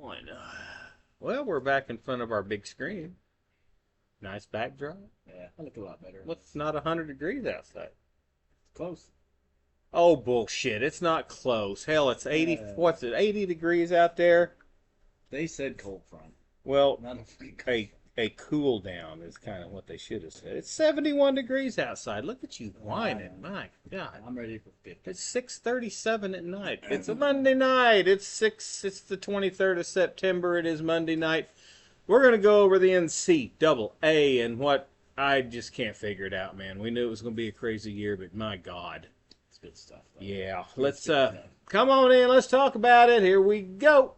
going. Well, we're back in front of our big screen. Nice backdrop. Yeah, I look a lot better. What's not 100 degrees outside? It's close. Oh, bullshit. It's not close. Hell, it's 80. Yeah. What's it, 80 degrees out there? They said cold front. Well, Not a freaking cold a, a cool down is kind of what they should have said. It's 71 degrees outside. Look at you whining. My God. front. I'm ready for 50. It's 6:37 at night. It's a Monday night. It's the 23rd of September. It is Monday night. We're going to go over the NCAA and what I just can't figure it out, man. We knew it was going to be a crazy year, but my God. It's good stuff, though. Yeah. Good Let's stuff. come on in. Let's talk about it. Here we go.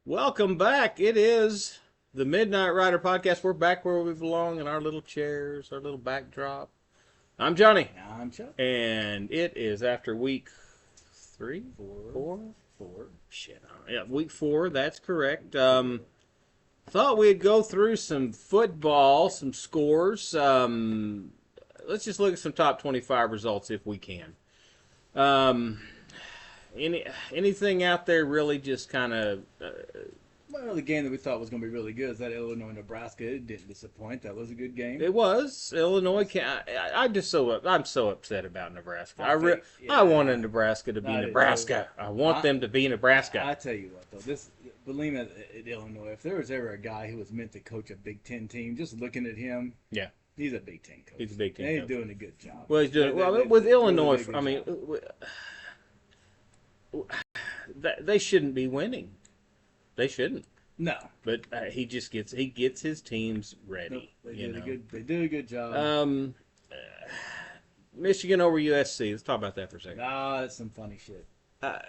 Welcome back. It is the Midnight Rider Podcast. We're back where we belong in our little chairs, our little backdrop. I'm Johnny. I'm Chuck. And it is after week 3? Four. Shit. Yeah, week 4. That's correct. Thought we'd go through some football, some scores. Let's just look at some top 25 results if we can. Anything out there really just kind of... Well, the game that we thought was going to be really good is that Illinois-Nebraska. It didn't disappoint. That was a good game. It was. Illinois. I'm so upset about Nebraska. I I wanted Nebraska to be Nebraska. I want them to be Nebraska. I tell you what, though, believe me, at Illinois, if there was ever a guy who was meant to coach a Big Ten team, just looking at him, yeah, he's a Big Ten coach. He's a Big Ten He's coach. doing a good job. Well, he's doing with Illinois. Really I mean, they shouldn't be winning. They shouldn't. No, but he gets his teams ready. They do a good job. Michigan over USC. Let's talk about that for a second. That's some funny shit. That's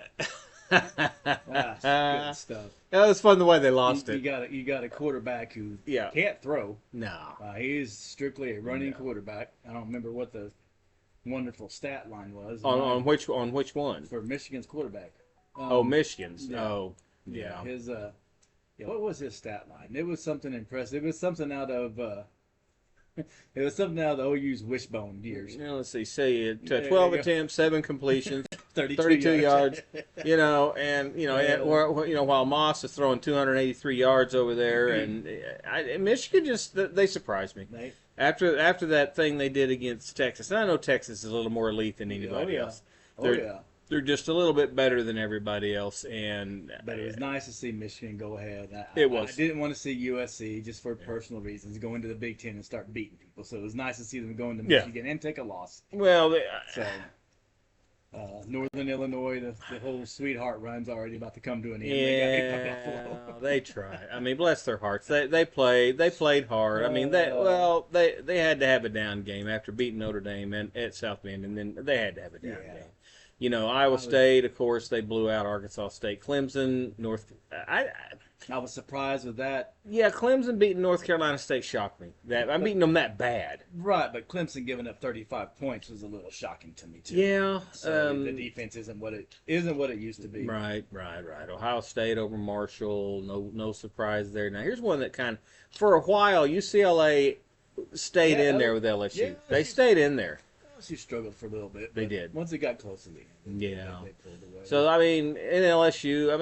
good stuff. That was fun the way they lost it. You got a quarterback who Yeah. can't throw. No. He's strictly a running quarterback. I don't remember what the wonderful stat line was. On which one? For Michigan's quarterback. Michigan's. Yeah. Oh, yeah. His what was his stat line? It was something impressive. It was something out of it was something out of the OU's wishbone years. Let's see. Say 12 attempts, 7 completions, 32 yards. While Moss is throwing 283 yards over there, and Michigan they surprised me. After that thing they did against Texas, and I know Texas is a little more elite than anybody else. They're just a little bit better than everybody else, but it was nice to see Michigan go ahead. It was. I didn't want to see USC just for personal reasons go into the Big Ten and start beating people. So it was nice to see them go into Michigan and take a loss. Well, Northern Illinois, the whole sweetheart run's already about to come to an end. Yeah, they try. I mean, bless their hearts. They played hard. I mean, they had to have a down game after beating Notre Dame and at South Bend, and then they had to have a down game. Iowa State, of course, they blew out Arkansas State. Clemson, I was surprised with that. Yeah, Clemson beating North Carolina State shocked me. I'm beating them that bad. Right, but Clemson giving up 35 points was a little shocking to me too. Yeah, so the defense isn't what it used to be. Right. Ohio State over Marshall, no surprise there. Now here's one that for a while UCLA stayed in there with LSU. Yeah, they stayed in there. LSU struggled for a little bit. They did. Once it got close to the end, yeah. they pulled away. So I mean, in LSU, I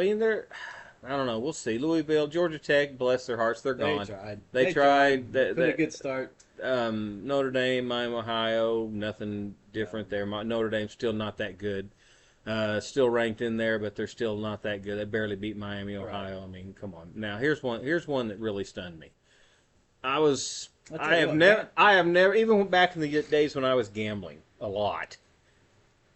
don't know. We'll see. Louisville, Georgia Tech, bless their hearts, they're gone. They tried. They put a good start. Notre Dame, Miami, Ohio, nothing different there. Notre Dame's still not that good. Still ranked in there, but they're still not that good. They barely beat Miami, Ohio. Right. I mean, come on. Now here's one that really stunned me. I have never, even back in the days when I was gambling a lot,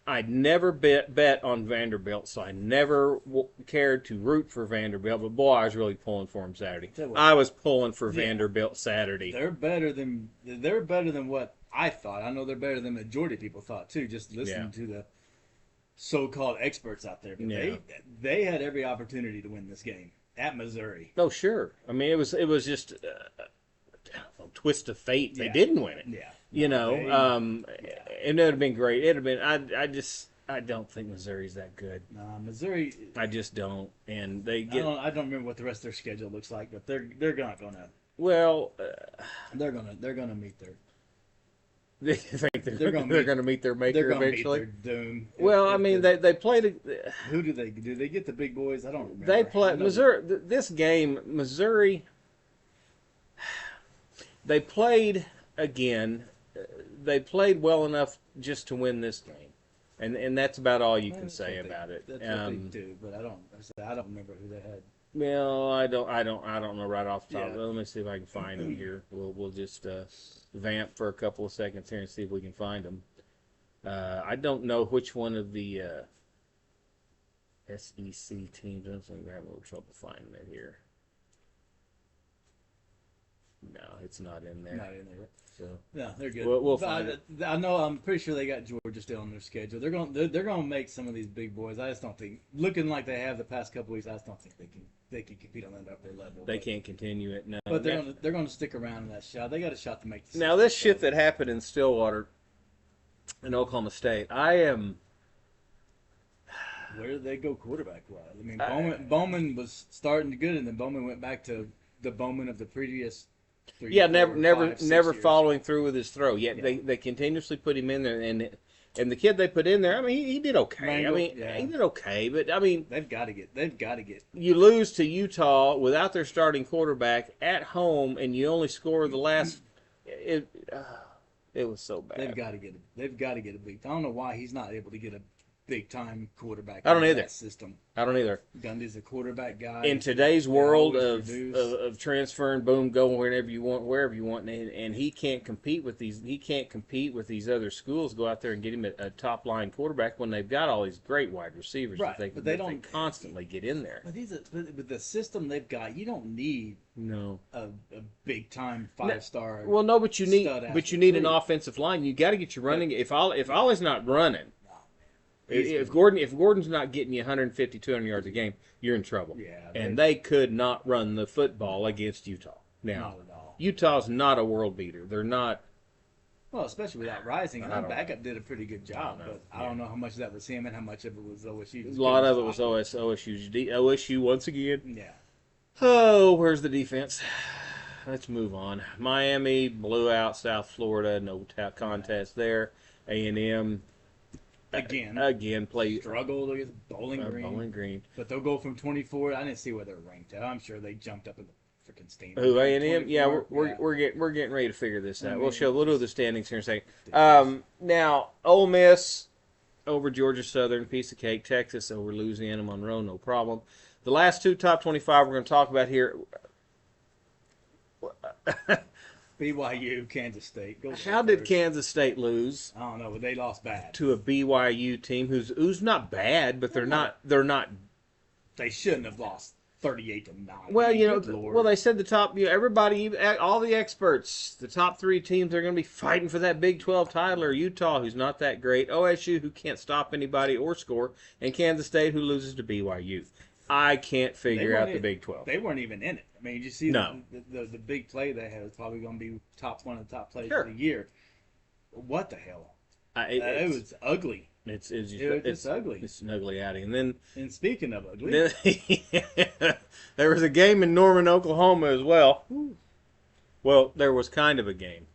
I'd never bet on Vanderbilt, so I never cared to root for Vanderbilt. But boy, I was really pulling for them Saturday. I was pulling for Vanderbilt Saturday. They're better than what I thought. I know they're better than the majority of people thought too. Just listening to the so-called experts out there, but they had every opportunity to win this game at Missouri. Oh, sure. I mean, it was just twist of fate. They Yeah. didn't win it. Yeah. You No, know, yeah. it would have been great. It'd have been. I don't think Missouri's that good. Missouri. I just don't. And they I get don't remember what the rest of their schedule looks like, but they're not gonna. well. They're gonna meet their. They think They're gonna they're going to meet their They're maker gonna eventually. meet their doom. Well, I mean, they played. Who do they do? They get the big boys. I don't remember. They play I know Missouri. This game, Missouri. They played again. They played well enough just to win this game, and that's about all you can that's say what they- about it. That's what they do, but I don't remember who they had. Well, I don't know right off the top. Yeah. Let me see if I can find them here. We'll just vamp for a couple of seconds here and see if we can find them. I don't know which one of the SEC teams. I'm going to have a little trouble finding it here. No, it's not in there. Not in there. So No, they're good. We'll But find it. I know. I'm pretty sure they got Georgia still on their schedule. They're going to make some of these big boys. I just don't think, looking like they have the past couple weeks, I just don't think they can compete on that upper level. They can't continue it. No. But they're going to stick around in that shot. They got a shot to make. The Now this shit that happened in Stillwater, in Oklahoma State, I am. Where did they go quarterback wise? I mean, Bowman was starting good, and then Bowman went back to the Bowman of the previous. Yeah, never 5, 6 never years. following through with his throw. Yet Yeah. they continuously put him in there, and the kid they put in there, I mean, he did okay. Mangle, I mean, yeah. he did okay, but I mean, They've got to get. you lose to Utah without their starting quarterback at home, and you only score the last. It was so bad. They've got to get. They've got to get a big. I don't know why he's not able to get a big time quarterback. I don't in either. that system. I don't either. Gundy's a quarterback guy. In today's world always of produce. transferring, boom, go wherever you want, wherever you want, and he can't compete with these. He can't compete with these other schools. Go out there and get him a top line quarterback when they've got all these great wide receivers Right, that but they that don't constantly get in there. But with the system they've got, you don't need No. a big time 5-star. Well, no, but you need stud-ass an recruit. offensive line. You got to get your running. If Ollie's not running, He's if Gordon's not getting you 150, 200 yards a game, you're in trouble. Yeah, and they could not run the football against Utah. Now, not at all. Utah's not a world beater. They're not. Well, especially without Rising, and I our don't backup did a pretty good job. I don't know. But I don't know how much of that was him and how much of it was OSU. A lot of it was OSU once again. Yeah. Oh, where's the defense? Let's move on. Miami blew out South Florida. No contest there. A&M again played Struggled against Bowling Green. Bowling Green. But they'll go from 24. I didn't see where they're ranked at. I'm sure they jumped up in the freaking standings. Who A&M? Yeah, 24. we're getting ready to figure this out. I We'll mean, do the standings here in a second. Now Ole Miss over Georgia Southern, piece of cake. Texas over Louisiana Monroe, no problem. The last two top 25 we're going to talk about here. BYU, Kansas State. Go How did first. Kansas State lose I don't know, but they lost bad. to a BYU team who's not bad, but they're not. They shouldn't have lost 38-9. Well, Good Lord. well they said the top. Everybody, all the experts, the top three teams are going to be fighting for that Big 12 title. Or Utah, who's not that great, OSU, who can't stop anybody or score, and Kansas State, who loses to BYU. I can't figure out the Big 12. They weren't even in it. I mean, you see No. the big play they had was probably going to be one of the top plays Sure. of the year. What the hell? It was ugly. It's ugly. It's an ugly outing. And then And speaking of ugly, there was a game in Norman, Oklahoma as well. Well, there was kind of a game.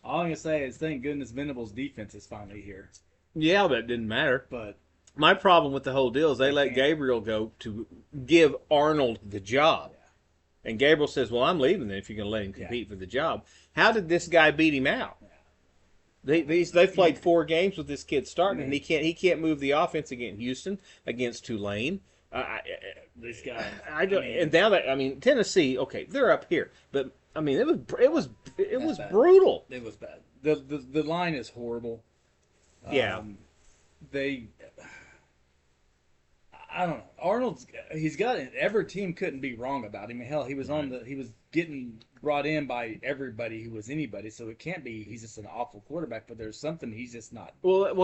all I'm going to say is thank goodness Venable's defense is finally here. Yeah, but it didn't matter. But My problem with the whole deal is they let can't. Gabriel go to give Arnold the job. And Gabriel says, well, I'm leaving then if you're going to let him compete for the job. How did this guy beat him out? They've played 4 games with this kid starting, and he can't move the offense against Houston, against Tulane. this guy, And now that Tennessee, okay, they're up here, but I mean it was bad. brutal. it was bad. The line is horrible. Yeah. I don't know. Arnold's he's got it. Every team couldn't be wrong about him. Hell, he was getting brought in by everybody who was anybody. So it can't be he's just an awful quarterback. But there's something he's just not. Well,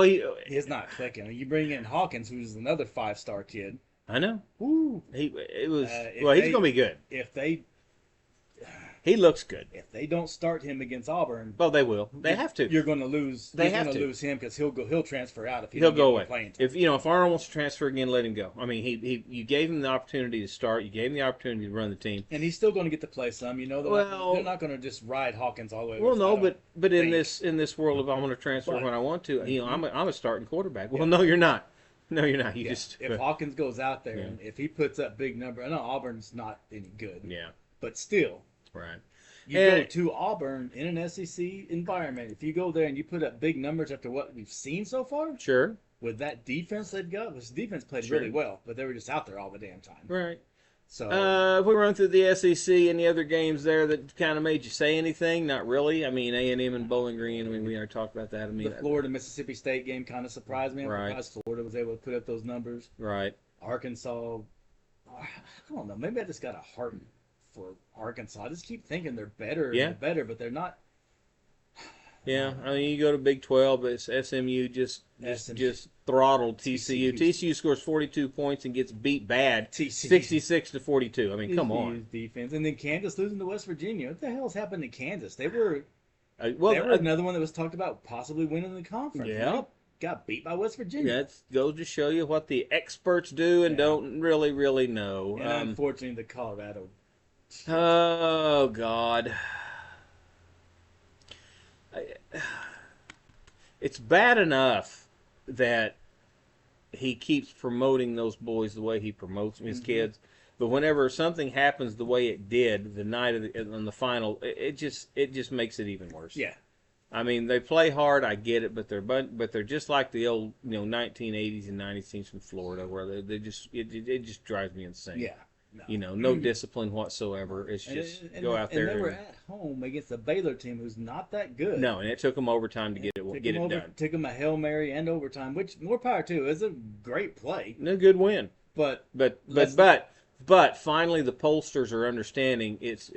He's not clicking. You bring in Hawkins, who's another 5-star kid. I know. Woo. He's If going to they- be good. If they He looks good. If they don't start him against Auburn, Well, they will. They have to. You're going to lose. They you're have going to lose him because he'll transfer out if he He'll don't go get away. any playing time. If Arnold wants to transfer again, let him go. I mean, you gave him the opportunity to start. You gave him the opportunity to run the team. And he's still going to get to play some. They're not going to just ride Hawkins all the way. Well, no, but in think. this world, if I want to transfer But- when I want to, I'm a starting quarterback. Well, no, you're not. No, you're not. You just if Hawkins goes out there and if he puts up big number, I know Auburn's not any good. Yeah. But still, Right. you go to Auburn in an SEC environment. If you go there and you put up big numbers after what we've seen so far, Sure. with that defense they've got, this defense played Sure. really well, but they were just out there all the damn time. Right. So If we run through the SEC, any other games there that kind of made you say anything? Not really. I mean, A&M and Bowling Green. I mean, we already talked about that. I mean, the Florida Mississippi State game kind of surprised me. I'm Right. surprised Florida was able to put up those numbers. right. Arkansas, I don't know. Maybe I just got a heart for Arkansas. I just keep thinking they're better Yeah. and better, but they're not. Yeah, I mean, you go to Big 12, but it's SMU just throttled TCU. TCU scores 42 points and gets beat bad, TCU. 66-42. I mean, come on. Defense, and then Kansas losing to West Virginia. What the hell's happened to Kansas? They were Well, another one that was talked about possibly winning the conference. Yeah. They got beat by West Virginia. that goes to show you what the experts do and don't really know. And unfortunately, the Colorado. Oh God. It's bad enough that he keeps promoting those boys the way he promotes his kids, but whenever something happens the way it did the night of on the final, it just makes it even worse. Yeah. I mean, they play hard. I get it, but they're just like the old 1980s and 90s teams from Florida, where they just it just drives me insane. Yeah. No discipline whatsoever. It's just go out there. And they were at home against a Baylor team who's not that good. No, and it took them overtime to get it done. Took them a Hail Mary and overtime, which more power to. It was a great play. A good win. But finally the pollsters are understanding it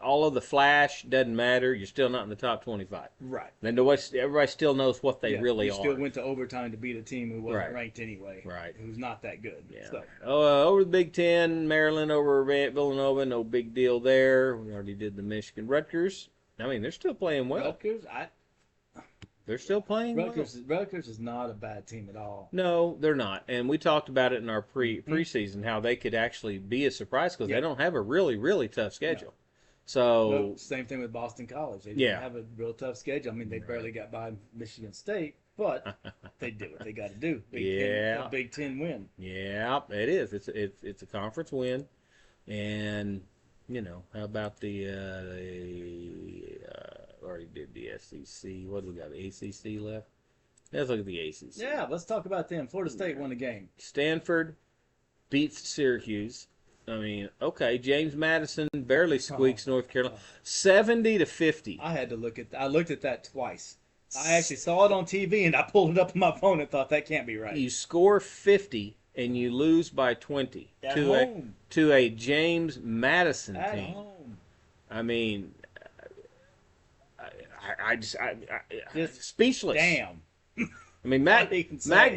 all of the flash doesn't matter. You're still not in the top 25. Right. And everybody still knows what they really are. Still went to overtime to beat a team who wasn't ranked anyway. Right. Who's not that good. Yeah. So. Over the Big Ten, Maryland over Villanova, no big deal there. We already did the Michigan. Rutgers, I mean, they're still playing well. Rutgers, They're still playing well. Rutgers is not a bad team at all. No, they're not. And we talked about it in our preseason, how they could actually be a surprise because they don't have a really, really tough schedule. No. So same thing with Boston College. They didn't have a real tough schedule. I mean, they barely got by Michigan State, but they did what they got to do. Big Ten win. Yeah, it is. It's a conference win, and how about the already did the SEC. What do we got? The ACC left. Let's look at the ACC. Yeah, let's talk about them. Florida State won the game. Stanford beats Syracuse. I mean, okay, James Madison barely squeaks North Carolina, 70-50. I looked at that twice. I actually saw it on TV and I pulled it up on my phone and thought that can't be right. You score 50 and you lose by 20 to a James Madison at team. Home. I mean, I Just speechless. Damn. I mean, Mac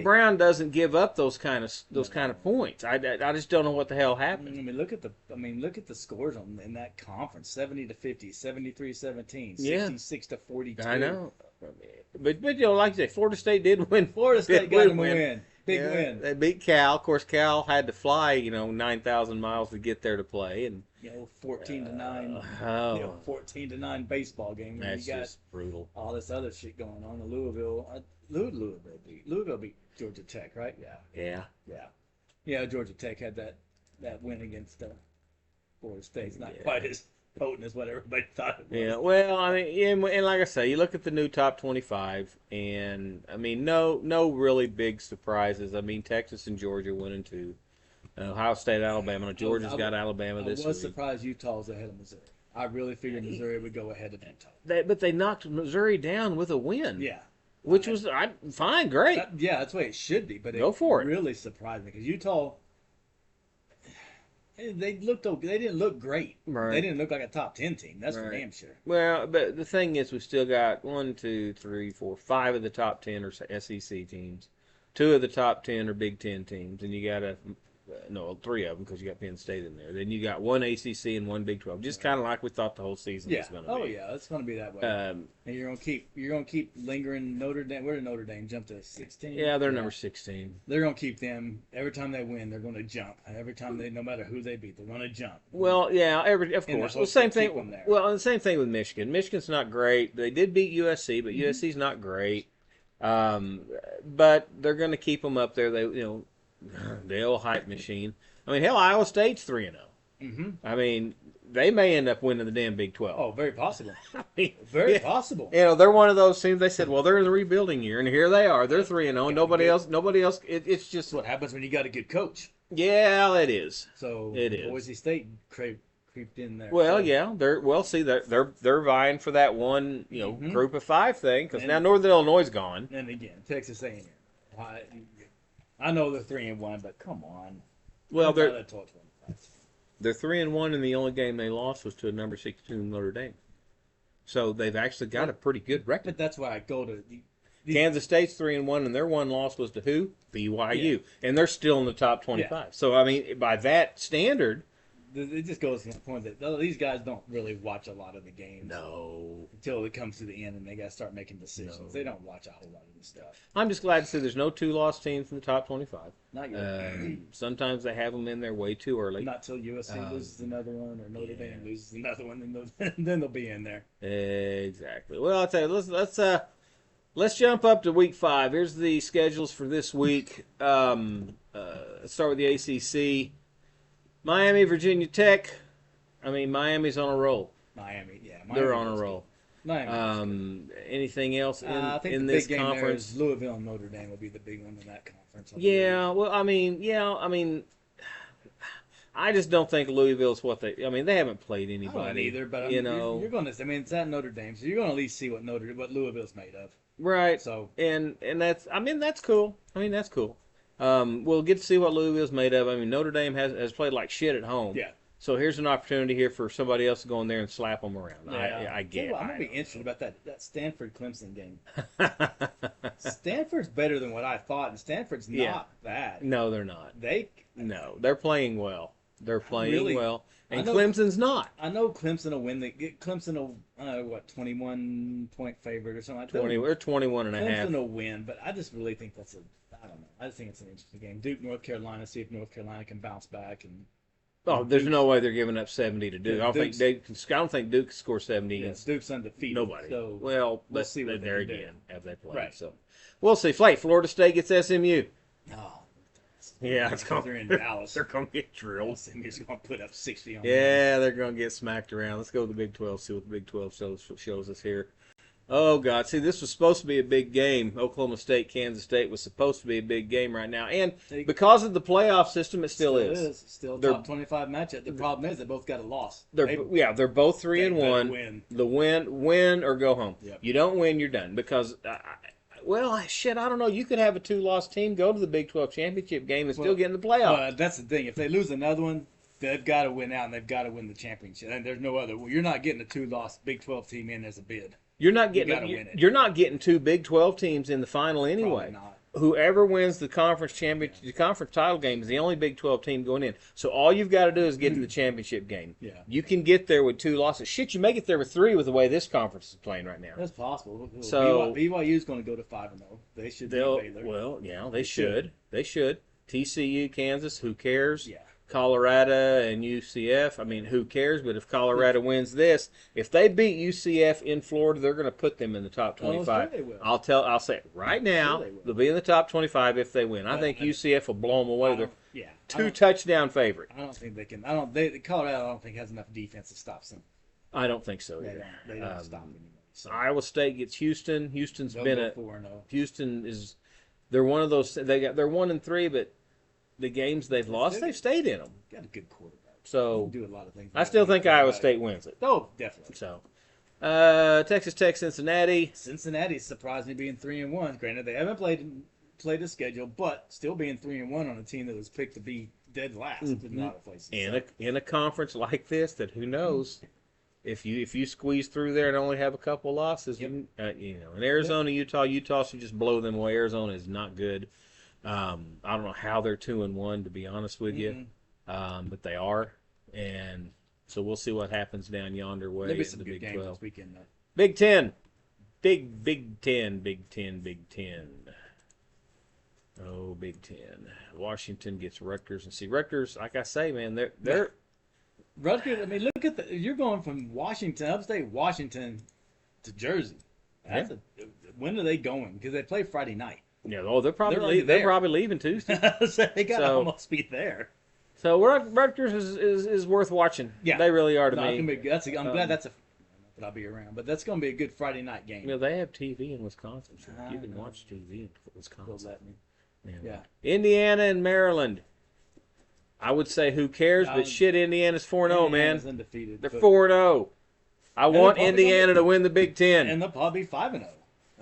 Brown doesn't give up those kind of points. I just don't know what the hell happened. I mean, look at the scores in that conference: 70-50, 73-17, 66-42. I know, but like you say, Florida State did win. Florida State got them a win. Big win. They beat Cal. Of course, Cal had to fly 9,000 miles to get there to play, and 14-9. 14-9 baseball game. That's just brutal. All this other shit going on. Louisville beat Georgia Tech, right? Yeah. Georgia Tech had that win against Florida State. It's not quite as potent as what everybody thought it was. Yeah, well, I mean, and like I say, you look at the new top 25, and I mean, no really big surprises. I mean, Texas and Georgia winning too. Ohio State, Alabama. Georgia's got Alabama this week. I was surprised Utah's ahead of Missouri. I really figured Missouri would go ahead of Utah. But they knocked Missouri down with a win. Yeah. Which was fine, great. That's the way it should be. But go for it. Really surprised me because Utah, they didn't look great. Right. They didn't look like a top 10 team. That's for damn sure. Well, but the thing is, we still got 1, 2, 3, 4, 5 of the top 10 are SEC teams. 2 of the top 10 are Big Ten teams, and you got No, three of them because you got Penn State in there. Then you got one ACC and one Big 12. Just kind of like we thought the whole season Yeah. was going to Oh be. yeah, it's going to be that way. Um, And you're gonna keep lingering Notre Dame. Where did Notre Dame jump to 16? yeah, they're number 16. They're gonna keep them every time they win. They're gonna jump. Every time no matter who they beat, they're gonna jump. Well, yeah, of And the course. Well, hopes same to keep thing. them there. Well, the same thing with Michigan. Michigan's not great. They did beat USC, but USC's not great. Um, but they're going to keep them up there. They, the old hype machine. I mean, hell, Iowa State's 3-0. Mm-hmm. I mean, they may end up winning the damn Big 12. Oh, very possible. I mean, Very possible. they're one of those teams. They said, well, they're in the rebuilding year, and here they are. They're 3-0. Nobody else. It's just That's what happens when you got a good coach. yeah, it is. So It is. Boise State creeped in there. Well, So, yeah, they're vying for that one, Mhm. group of 5 thing because And- now Northern Illinois is gone. And again, Texas A&M. I know they're 3-1, but come on. Well, They're they're not a 12-25. they're 3-1, and the only game they lost was to a number 62 Notre Dame. So they've actually got a pretty good record. But that's why I go to Kansas State's 3-1, and their one loss was to who? BYU, and they're still in the top 25. So I mean, by that standard, it just goes to the point that these guys don't really watch a lot of the games. no. Until it comes to the end and they got to start making decisions. No. They don't watch a whole lot of this stuff. I'm just glad to see there's no 2-loss teams in the top 25. Not yet. Sometimes they have them in there way too early. Not till USC loses another one or Notre yeah. Dame loses another one, then they'll be in there. Exactly. Well, I'll tell you, let's jump up to week 5. Here's the schedules for this week. Let's start with the ACC. Miami, Virginia Tech. I mean, Miami's on a roll. Miami. They're on a roll. Miami. Anything else I think in the this big game there conference? is Louisville and Notre Dame will be the big one in that conference. I Yeah. Well, I mean, I just don't think Louisville's what they. I mean, they haven't played believe. I anybody. don't either, but I you mean, know, you're going to. I mean, it's at Notre Dame, so you're going to at least see what Louisville's made of. right? So And that's. I mean, that's cool. That's cool. We'll get to see what Louisville's made of. I mean, Notre Dame has played like shit at home. yeah. So here's an opportunity here for somebody else to go in there and slap them around. I get it. I'm gonna be interested about that Stanford Clemson game. Stanford's better than what I thought, and Stanford's Yeah. not bad. No, they're not. No, They're playing well. They're playing Really? well, and I know- Clemson's not. I know Clemson will win. Clemson will 21-point favorite or something like that. 20 or 21 and a half. Clemson will win, but I just really think I don't know. I just think it's an interesting game. Duke, North Carolina. See if North Carolina can bounce back and. Oh, there's no way they're giving up 70 to Duke. Yeah, I don't think Duke can score 70 Yeah, against Duke's undefeated. nobody. So well, we'll let's see what there they can do. again. Have they played? Right. So we'll see. Florida State gets SMU. Oh, Yeah, it's because they're in Dallas. They're going to get drilled. SMU's going to put up 60 on them. Yeah, they're going to get smacked around. Let's go to the Big 12, see what the Big 12 shows us here. Oh, God. See, this was supposed to be a big game. Oklahoma State, Kansas State was supposed to be a big game right now. And because of the playoff system, it still is. Still They're- top 25 matchup. The problem is they both got a loss. They're both 3 they and better 1. win. The win or go home. Yep. You don't win, you're done. Because, shit, I don't know. You could have a 2-loss team go to the Big 12 championship game and still get in the playoff. That's the thing. If they lose another one, they've got to win out and they've got to win the championship. And there's no other. Well, you're not getting a 2-loss Big 12 team in as a bid. You're not gotta getting win it. you're not getting 2 Big 12 teams in the final anyway. Probably not. Whoever wins the conference championship, the conference title game is the only Big 12 team going in. So all you've got to do is get to the championship game. Yeah. You can get there with 2 losses. Shit, you may get there with 3 with the way this conference is playing right now. That's possible. So- BYU's going to go to 5-0. They should beat Baylor. Well, yeah, they should. They should. TCU, Kansas, who cares? Yeah. Colorado and UCF. I mean, who cares? But if Colorado wins this, if they beat UCF in Florida, they're going to put them in the top 25. sure they will. I'll say it right now. Sure they will. They'll be in the top 25 if they win. I Well, think and- UCF will blow them away. They're Yeah. 2-touchdown favorite. I don't think they can. Colorado, I don't think has enough defense to stop them. I don't think so They either. don't stop anybody. So Iowa State gets Houston. Houston's they'll been go a 4-0. Houston is. They're one of those. They're 1-3, but the games they've lost, they've stayed in them. Got a good quarterback. So Do a lot of things. I still think Iowa State wins it. Oh, definitely. So, Texas Tech, Cincinnati. Cincinnati surprised me being 3-1. Granted, they haven't played a schedule, but still being 3-1 on a team that was picked to be dead last in a lot of places. In a conference like this, that who knows if you squeeze through there and only have a couple losses, in Arizona, Utah should just blow them away. Arizona is not good. I don't know how they're 2-1, to be honest with you, Mm-hmm. but they are, and so we'll see what happens down yonder way There'll be in some the good Big games 12. this weekend, though. Big Ten, Big Ten, Big Ten, Big Ten. Oh, Big Ten. Washington gets Rutgers, and see Rutgers. Like I say, man, they're Rutgers. I mean, look at you're going from Washington, upstate Washington, to Jersey. yeah. That's a. When are they going? Because they play Friday night. Yeah, oh, They're already they're there. probably leaving Tuesday. So they gotta So almost be there. so Rutgers is worth watching. Yeah. They really are to No, it's me. gonna be. I'm glad that's a. Not that I'll be around, but that's gonna be a good Friday night game. You know, they have TV in Wisconsin. So you can know. watch TV in They'll Wisconsin. let me. Yeah. Yeah. Indiana and Maryland. I would say who cares, but shit, Indiana's 4-0, man. Indiana's undefeated. They're but- 4-0. I they're want probably Indiana to win the Big Ten. And they'll probably be 5-0.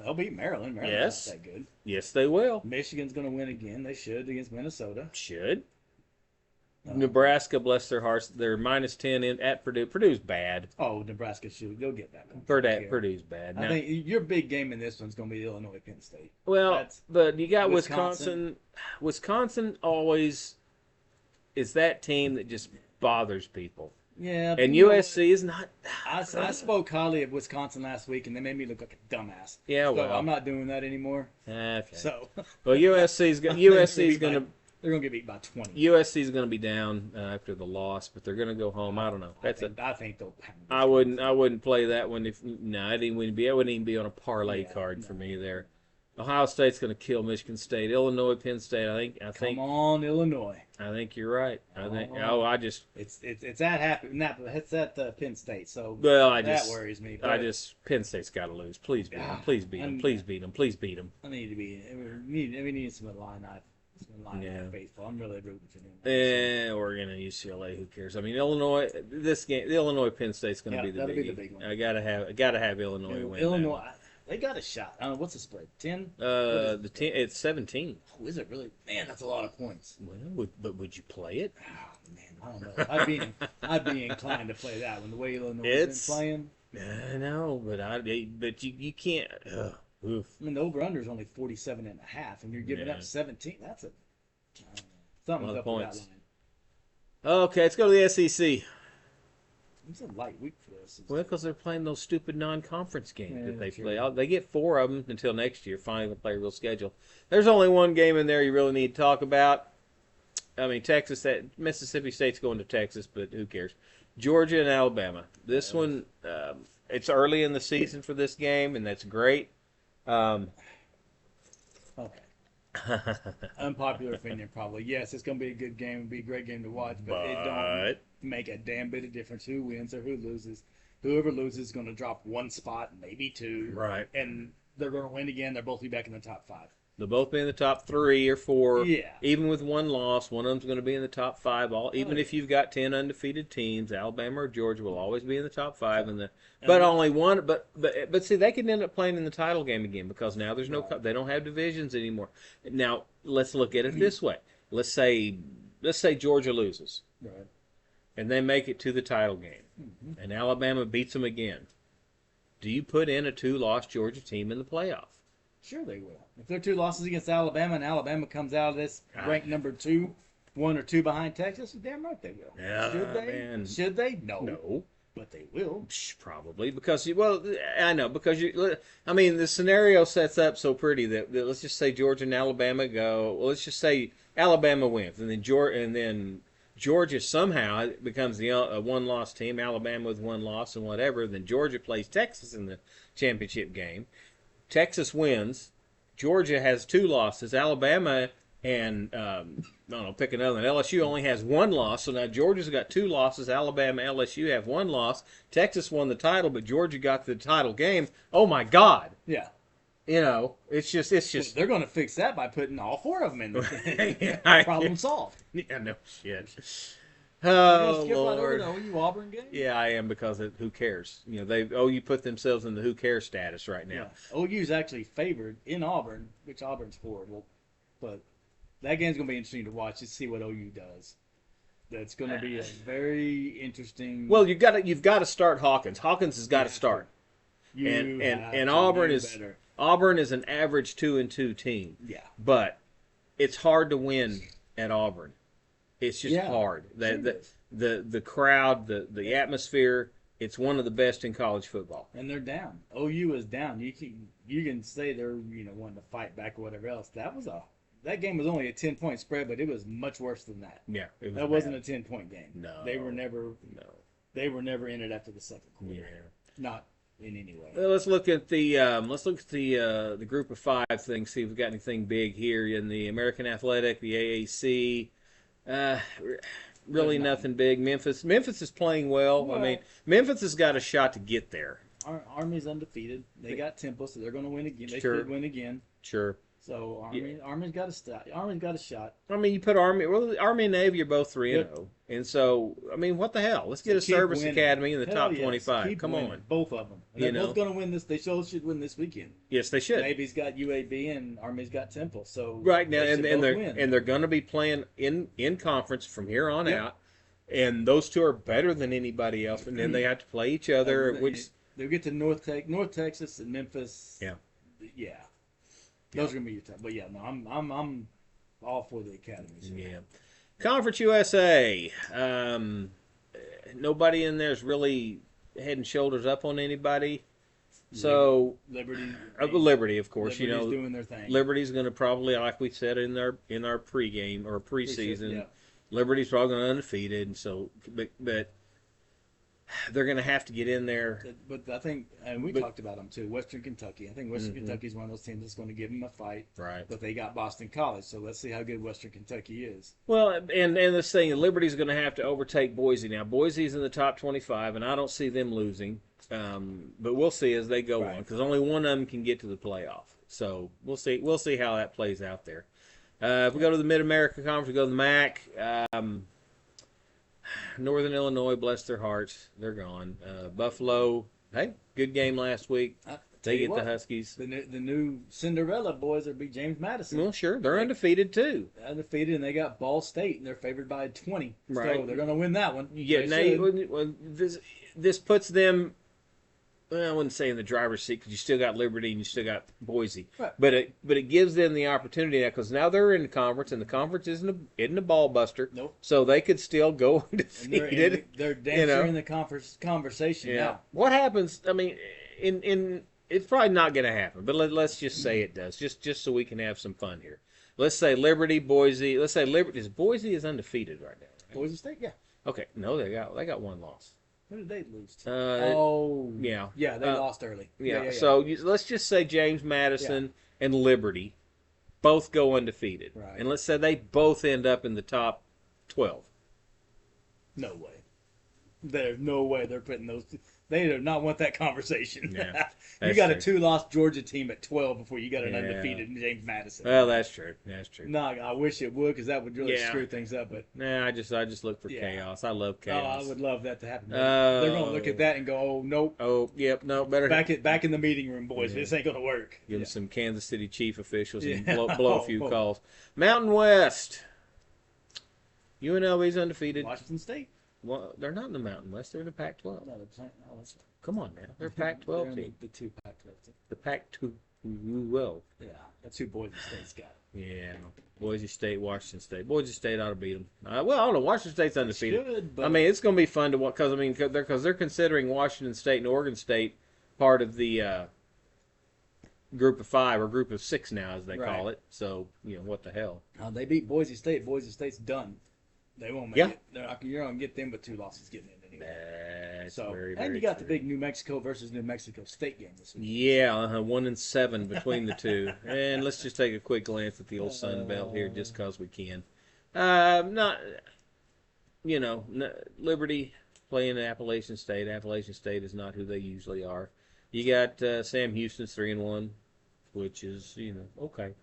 They'll beat Maryland. Maryland's Yes. not that good. Yes, they will. Michigan's gonna win again. They should against Minnesota. Should. Nebraska, bless their hearts, they're -10 at Purdue. Purdue's bad. Oh, Nebraska should. They'll get that one. Purdue's bad. I Now, think your big game in this one's gonna be Illinois Penn State. well, that's but you got Wisconsin. Wisconsin. Wisconsin always is that team that just bothers people. Yeah. And you know USC is not. what? I spoke highly of Wisconsin last week, and they made me look like a dumbass. Yeah, So well. I'm not doing that anymore. Okay. So Well, USC's they're gonna get beat by 20. USC's going to be down after the loss, but they're going to go home. I don't know. I think they'll. I wouldn't play that one if no. I wouldn't even be on a parlay card for me there. Ohio State's going to kill Michigan State. Illinois, Penn State. I think. Come on, Illinois. I think you're right. I think. Come Oh, on. I just. It's at happy. It's at Penn State. So Well, that worries me. I but just. Penn State's got to lose. Please beat them. Yeah, Please beat them. and- Please beat them. Please beat them. I need to be. We need some Illini. Yeah. Faithful. I'm really rooting for them. Oregon and UCLA. Who cares? I mean, Illinois. This game, the Illinois Penn State's going to be the that'll biggie. be the big one. I gotta have Illinois win. Illinois. They got a shot. I don't know what's the spread. 10. It's 17. Oh, is it really? Man, that's a lot of points. Well, but would you play it? Oh, man, I don't know. I'd be inclined to play that one. The way Illinois It's- has been playing. I know, but you can't. Oof. I mean, the over/under is only 47.5, and you're giving Yeah. up 17. That's something's A lot of up with that points. line. Okay, let's go to the SEC. It's a light week for us. Well, because they're playing those stupid non-conference games Yeah, that they true. play. They get 4 of them until next year. Finally, they'll play a real schedule. There's only one game in there you really need to talk about. I mean, Mississippi State's going to Texas, but who cares? Georgia and Alabama. This one, it's early in the season for this game, and that's great. Okay. Unpopular opinion, probably. Yes, it's going to be a good game. It'll be a great game to watch, but it don't make a damn bit of difference who wins or who loses. Whoever loses is going to drop one spot, maybe 2. Right. And they're going to win again. They'll both be back in the top 5. They'll both be in the top 3 or 4. Yeah. Even with one loss, one of them's going to be in the top 5. Even if you've got 10 undefeated teams, Alabama or Georgia will always be in the top 5. But only one. But see, they could end up playing in the title game again because now there's no. They don't have divisions anymore. Now let's look at it this way. Let's say Georgia loses, Right. and they make it to the title game, and Alabama beats them again. Do you put in a 2-loss Georgia team in the playoff? Sure they will. If they're 2 losses against Alabama and Alabama comes out of this ranked number 2, 1 or 2 behind Texas, damn right they will. Yeah, Should they? man. Should they? No. No. But they will. Probably because I know because the scenario sets up so pretty that let's just say Georgia and Alabama go. Well, let's just say Alabama wins, and then Georgia somehow becomes the 1-loss team. Alabama with 1 loss and whatever. Then Georgia plays Texas in the championship game. Texas wins. Georgia has 2 losses. Alabama and pick another one. LSU only has 1 loss, so now Georgia's got 2 losses. Alabama, LSU have 1 loss. Texas won the title, but Georgia got the title game. Oh my God! Yeah. It's just. They're going to fix that by putting all 4 of them in there. Yeah, Problem solved. Yeah, no shit. You're Oh gonna skip right over Lord. the OU Auburn game? Yeah, I am because who cares? You put themselves in the who cares status right now. Yeah. OU's actually favored in Auburn, which Auburn's horrible. But that game's going to be interesting to watch to see what OU does. That's going to be a very interesting. Well, you've got to start Hawkins. Hawkins has got to start. You have And to Auburn do is better. Auburn is an average 2-2 team. Yeah. But it's hard to win at Auburn. It's just Yeah, hard. sure it The is. the crowd, the atmosphere. It's one of the best in college football. And they're down. OU is down. You can say they're wanting to fight back or whatever else. That game was only a 10-point spread, but it was much worse than that. Yeah, it was That bad. wasn't a 10-point game. No, No. They were never in it after the second quarter. Yeah. Not in any way. Well, let's look at the group of five thing. See if we've got anything big here in the American Athletic, the AAC. Uh, really nothing big. Memphis is playing well. I mean, Memphis has got a shot to get there. Army's undefeated. They got Temple, so they're going to win again. They Sure. should win again. Sure. So Army's got a shot. Army's got a shot. I mean, you put Army. Well, Army and Navy are both 3-0, and so I mean, what the hell? Let's get a Keep service winning. academy in the Hell top yes. 25. Keep Come winning. on. Both of them. You They're know. both going to win this. They should win this weekend. Yes, they should. Navy's got UAB and Army's got Temple. So Right now, they and, should and both they're win. and they're going to be playing in conference from here on Yep. out, and those two are better than anybody else. And then they have to play each other, which they'll get to North Texas and Memphis. Yeah. Yeah. Those are gonna be your top. But yeah, no, I'm all for the academies. yeah. Conference USA. Nobody in there is really head and shoulders up on anybody. So Liberty, of course, Liberty's doing their thing. Liberty's going to probably, like we said in our pregame or preseason, Yeah. Liberty's probably going to undefeated, and so but they're going to have to get in there. But I think, and we talked about them too. Western Kentucky. I think Western Kentucky's one of those teams that's going to give them a fight. Right. But they got Boston College, so let's see how good Western Kentucky is. Well, and this thing, Liberty's going to have to overtake Boise now. Boise's in the top 25, and I don't see them losing. But we'll see as they go on, because only one of them can get to the playoff. So we'll see. We'll see how that plays out there. If we go to the Mid America Conference, we go to the MAC. Northern Illinois, bless their hearts, they're gone. Buffalo, hey, good game last week. They get the Huskies. The new Cinderella boys will be James Madison. Well, sure, they're undefeated too. Undefeated, and they got Ball State, and they're favored by 20. Right. So they're going to win that one. Yeah, now this puts them. Well, I wouldn't say in the driver's seat because you still got Liberty and you still got Boise, Right. but it gives them the opportunity now because now they're in the conference and the conference isn't a ball buster. Nope. So they could still go And undefeated. they're damn in the conversation now. What happens? I mean, in it's probably not going to happen, but let's just say it does, just so we can have some fun here. Let's say Liberty, Boise. Let's say Liberty. Boise is undefeated right now. Right? Boise State, yeah. Okay, no, they got one loss. Who did they lose to? Yeah, they lost early. Yeah. So let's just say James Madison and Liberty both go undefeated, Right. and let's say they both end up in the top 12. No way. There's no way they're putting those. They do not want that conversation. Yeah, you got true. a 2-loss Georgia team at 12 before you got an Yeah. undefeated James Madison. Well, that's true. That's true. No, I wish it would because that would really Yeah. screw things up. But Nah, I just look for chaos. I love oh, chaos. I would love that to happen. Oh. They're going to look at that and go, "Oh nope, Oh, yep, no, better back in the meeting room, boys. Yeah. This ain't going to work." give them some Kansas City Chief officials and Yeah. blow a few Oh. calls. Mountain West. UNLV's undefeated. Washington State. Well, they're not in the Mountain West. They're in the Pac-12. No, they're playing. Oh, that's Come on now. They're they're Pac-12 in team. the two Pac-12 teams. The Pac-2. Well, Yeah, that's who Boise State's got. yeah. Boise State, Washington State. Boise State ought to beat them. Well, I don't know. Washington State's undefeated. Should, but I mean, it's going to be fun to watch because they're considering Washington State and Oregon State part of the group of 5 or group of 6 now, as they call it. So what the hell? they beat Boise State. Boise State's done. They won't make it. You're going to get them, but 2 losses getting in anyway. That's So, very, and very you got true. the big New Mexico versus New Mexico State game this week. Yeah, 1-7 between the two. And let's just take a quick glance at the old Sun Belt here, just because we can. Liberty playing Appalachian State. Appalachian State is not who they usually are. You got Sam Houston's 3-1, which is okay,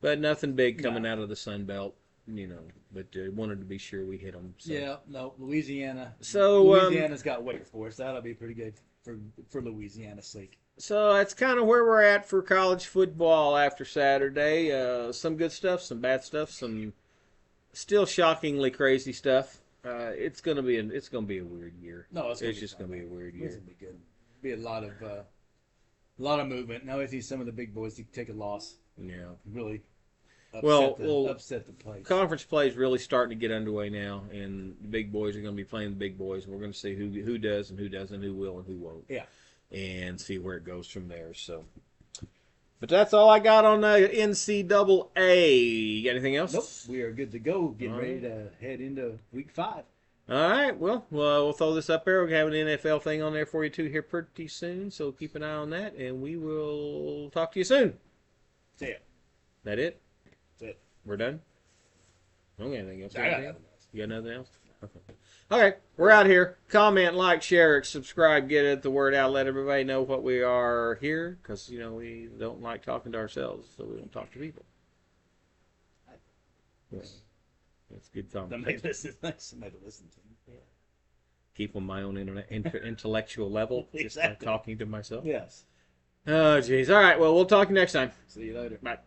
but nothing big coming out of the Sun Belt. But wanted to be sure we hit them. So. Yeah, no, Louisiana. So Louisiana's got Wake Forest. That'll be pretty good for Louisiana's sake. So that's kind of where we're at for college football after Saturday. Some good stuff, some bad stuff, some still shockingly crazy stuff. It's gonna be a weird year. No, it's just gonna be a weird year. It's gonna be good. Be a lot of movement. Now I see some of the big boys take a loss. Yeah. Really upset the place. Conference play is really starting to get underway now, and the big boys are going to be playing the big boys, and we're going to see who does and who doesn't, who will and who won't. Yeah. And see where it goes from there. So, but that's all I got on NCAA. You got anything else? Nope. We are good to go. Getting ready to head into week 5. All right. Well, we'll throw this up there. We'll have an NFL thing on there for you too here pretty soon. So keep an eye on that, and we will talk to you soon. See ya. That it? That's it. We're done? I don't got anything else. I got nothing else. You got nothing else? Okay, we're out here. Comment, like, share, subscribe, get it, the word out, let everybody know what we are here, because, we don't like talking to ourselves, so we don't talk to people. Yeah. That's good comment. Somebody listen to me. Yeah. Keep on my own intellectual level, Exactly. just by talking to myself. Yes. Oh, jeez. All right, well, we'll talk next time. See you later. Bye.